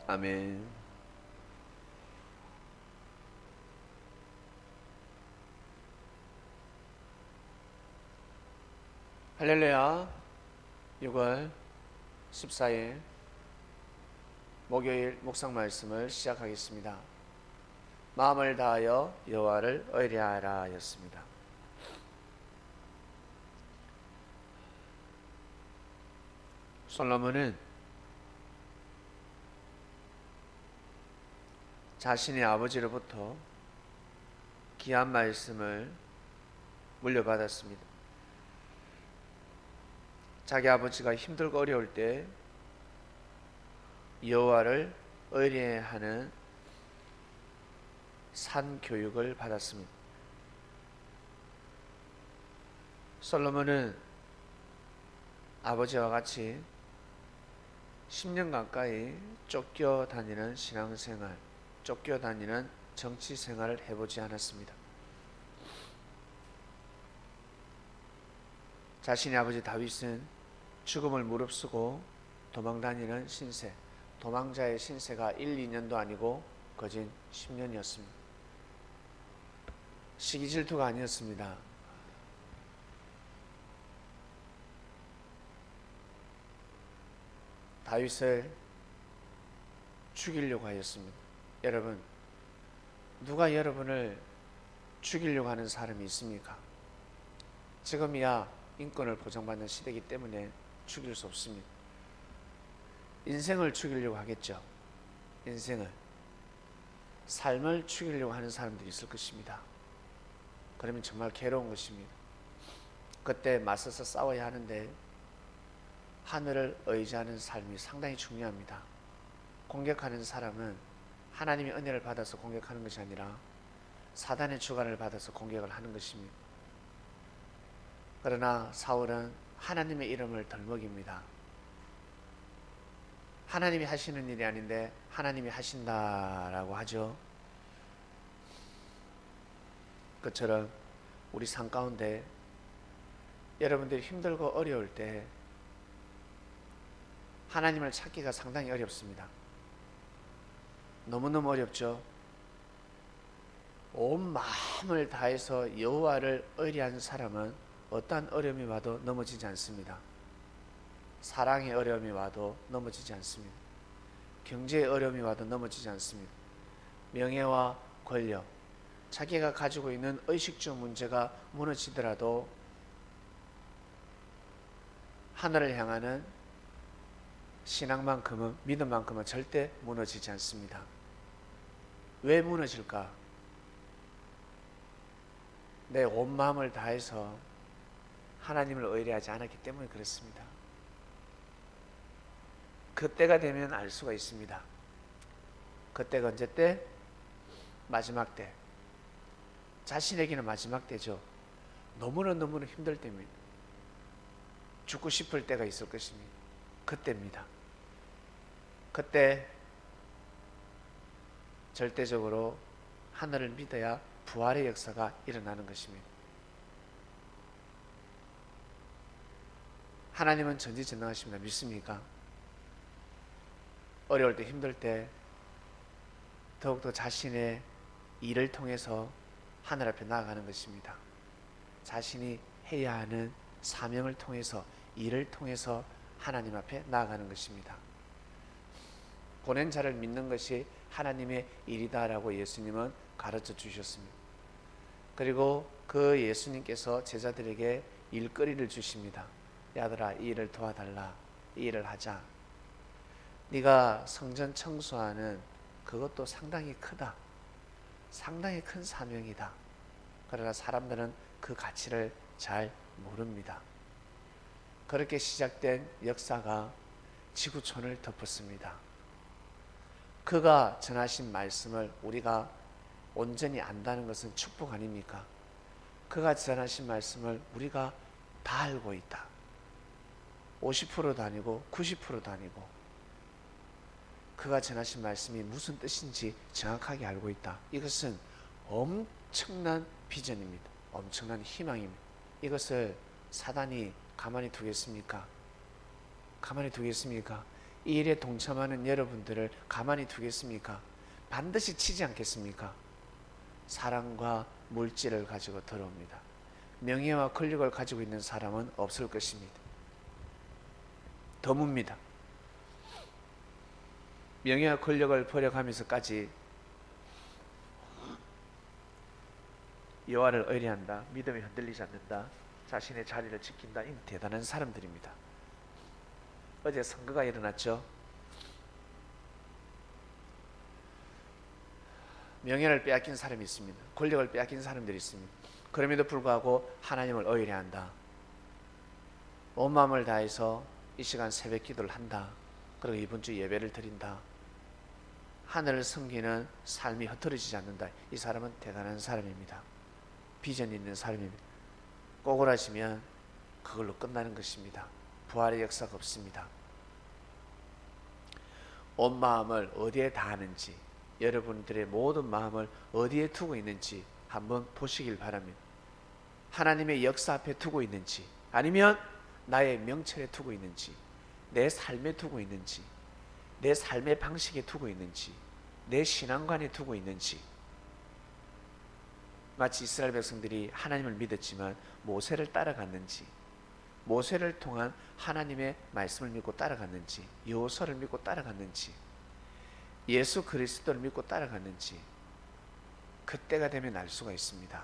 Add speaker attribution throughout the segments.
Speaker 1: 아멘. 할렐루야. 6월 14일 목요일 묵상 말씀을 시작하겠습니다. 마음을 다하여 여호와를 의뢰하라 였습니다. 솔로몬은 자신의 아버지로부터 귀한 말씀을 물려받았습니다. 자기 아버지가 힘들고 어려울 때 여호와를 의뢰하는 산 교육을 받았습니다. 솔로몬은 아버지와 같이 10년 가까이 쫓겨다니는 신앙생활, 쫓겨다니는 정치생활을 해보지 않았습니다. 자신의 아버지 다윗은 죽음을 무릅쓰고 도망다니는 신세, 도망자의 신세가 1, 2년도 아니고 거진 10년이었습니다. 시기 질투가 아니었습니다. 다윗을 죽이려고 하였습니다. 여러분, 누가 여러분을 죽이려고 하는 사람이 있습니까? 지금이야 인권을 보장받는 시대이기 때문에 죽일 수 없습니다. 인생을 죽이려고 하겠죠. 인생을, 삶을 죽이려고 하는 사람들이 있을 것입니다. 그러면 정말 괴로운 것입니다. 그때 맞서서 싸워야 하는데 하늘을 의지하는 삶이 상당히 중요합니다. 공격하는 사람은 하나님의 은혜를 받아서 공격하는 것이 아니라 사단의 주관을 받아서 공격을 하는 것입니다. 그러나 사울은 하나님의 이름을 덜먹입니다. 하나님이 하시는 일이 아닌데 하나님이 하신다라고 하죠. 그처럼 우리 삶 가운데 여러분들이 힘들고 어려울 때 하나님을 찾기가 상당히 어렵습니다. 너무너무 어렵죠. 온 마음을 다해서 여호와를 의뢰한 사람은 어떠한 어려움이 와도 넘어지지 않습니다. 사랑의 어려움이 와도 넘어지지 않습니다. 경제의 어려움이 와도 넘어지지 않습니다. 명예와 권력, 자기가 가지고 있는 의식주 문제가 무너지더라도 하늘을 향하는 신앙만큼은, 믿음만큼은 절대 무너지지 않습니다. 왜 무너질까? 내 온 마음을 다해서 하나님을 의뢰하지 않았기 때문에 그렇습니다. 그때가 되면 알 수가 있습니다. 그때가 언제 때? 마지막 때. 자신에게는 마지막 때죠. 너무나 힘들 때입니다. 죽고 싶을 때가 있을 것입니다. 그때입니다. 그때 절대적으로 하늘을 믿어야 부활의 역사가 일어나는 것입니다. 하나님은 전지전능하십니다. 믿습니까? 어려울 때, 힘들 때 더욱더 자신의 일을 통해서 하늘 앞에 나아가는 것입니다. 자신이 해야 하는 사명을 통해서, 일을 통해서 하나님 앞에 나아가는 것입니다. 보낸 자를 믿는 것이 하나님의 일이다라고 예수님은 가르쳐 주셨습니다. 그리고 그 예수님께서 제자들에게 일거리를 주십니다. 야들아, 이 일을 도와달라. 이 일을 하자. 네가 성전 청소하는 그것도 상당히 크다. 상당히 큰 사명이다. 그러나 사람들은 그 가치를 잘 모릅니다. 그렇게 시작된 역사가 지구촌을 덮었습니다. 그가 전하신 말씀을 우리가 온전히 안다는 것은 축복 아닙니까? 그가 전하신 말씀을 우리가 다 알고 있다. 50%도 아니고 90%도 아니고 그가 전하신 말씀이 무슨 뜻인지 정확하게 알고 있다. 이것은 엄청난 비전입니다. 엄청난 희망입니다. 이것을 사단이 가만히 두겠습니까? 가만히 두겠습니까? 이 일에 동참하는 여러분들을 가만히 두겠습니까? 반드시 치지 않겠습니까? 사랑과 물질을 가지고 들어옵니다. 명예와 권력을 가지고 있는 사람은 없을 것입니다. 드뭅니다. 명예와 권력을 버려가면서까지 여호와를 의뢰한다, 믿음이 흔들리지 않는다, 자신의 자리를 지킨다. 이 대단한 사람들입니다. 어제 선거가 일어났죠. 명예를 빼앗긴 사람이 있습니다. 권력을 빼앗긴 사람들이 있습니다. 그럼에도 불구하고 하나님을 의뢰한다. 온 마음을 다해서 이 시간 새벽 기도를 한다. 그리고 이번 주 예배를 드린다. 하늘을 섬기는 삶이 흐트러지지 않는다. 이 사람은 대단한 사람입니다. 비전이 있는 사람입니다. 꼬꾸라지면 그걸로 끝나는 것입니다. 부활의 역사가 없습니다. 온 마음을 어디에 다하는지, 여러분들의 모든 마음을 어디에 두고 있는지 한번 보시길 바랍니다. 하나님의 역사 앞에 두고 있는지, 아니면 나의 명철에 두고 있는지, 내 삶에 두고 있는지, 내 삶의 방식에 두고 있는지, 내 신앙관에 두고 있는지. 마치 이스라엘 백성들이 하나님을 믿었지만 모세를 따라갔는지, 모세를 통한 하나님의 말씀을 믿고 따라갔는지, 여호수아를 믿고 따라갔는지, 예수 그리스도를 믿고 따라갔는지, 그때가 되면 알 수가 있습니다.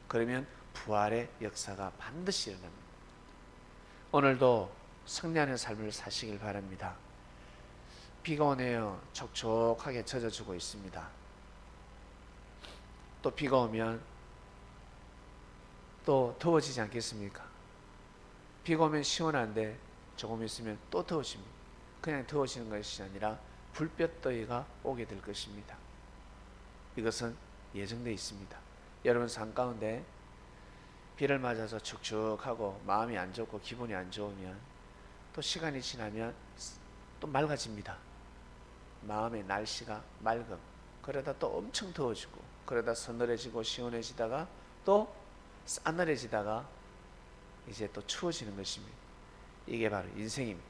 Speaker 1: 그러면 부활의 역사가 반드시 일어납니다. 오늘도 승리하는 삶을 사시길 바랍니다. 비가 오네요. 촉촉하게 젖어주고 있습니다. 또 비가 오면 또 더워지지 않겠습니까? 비가 오면 시원한데 조금 있으면 또 더워집니다. 그냥 더워지는 것이 아니라 불볕더위가 오게 될 것입니다. 이것은 예정되어 있습니다. 여러분 삶 가운데 비를 맞아서 축축하고 마음이 안 좋고 기분이 안 좋으면 또 시간이 지나면 또 맑아집니다. 마음의 날씨가 맑음. 그러다 또 엄청 더워지고, 그러다 서늘해지고 시원해지다가 또 싸늘해지다가 이제 또 추워지는 것입니다. 이게 바로 인생입니다.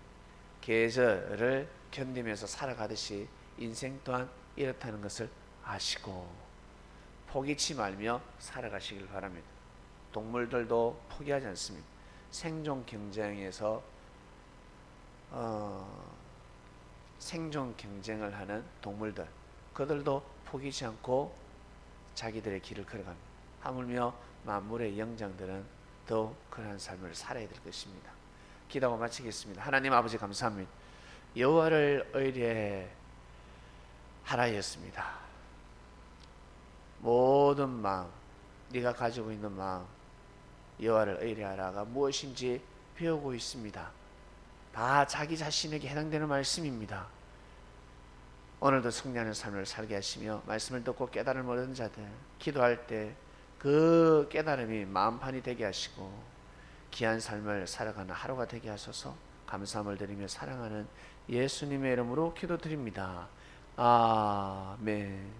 Speaker 1: 계절을 견디면서 살아가듯이 인생 또한 이렇다는 것을 아시고 포기치 말며 살아가시길 바랍니다. 동물들도 포기하지 않습니다. 생존 경쟁에서 생존 경쟁을 하는 동물들, 그들도 포기치 않고 자기들의 길을 걸어갑니다. 하물며 만물의 영장들은 더 그러한 삶을 살아야 될 것입니다. 기도하고 마치겠습니다. 하나님 아버지 감사합니다. 여호와를 의뢰하라였습니다. 모든 마음, 네가 가지고 있는 마음, 여호와를 의뢰하라가 무엇인지 배우고 있습니다. 다 자기 자신에게 해당되는 말씀입니다. 오늘도 승리하는 삶을 살게 하시며 말씀을 듣고 깨달음을 얻은 자들, 기도할 때 그 깨달음이 마음판이 되게 하시고 귀한 삶을 살아가는 하루가 되게 하소서. 감사함을 드리며 사랑하는 예수님의 이름으로 기도드립니다. 아멘.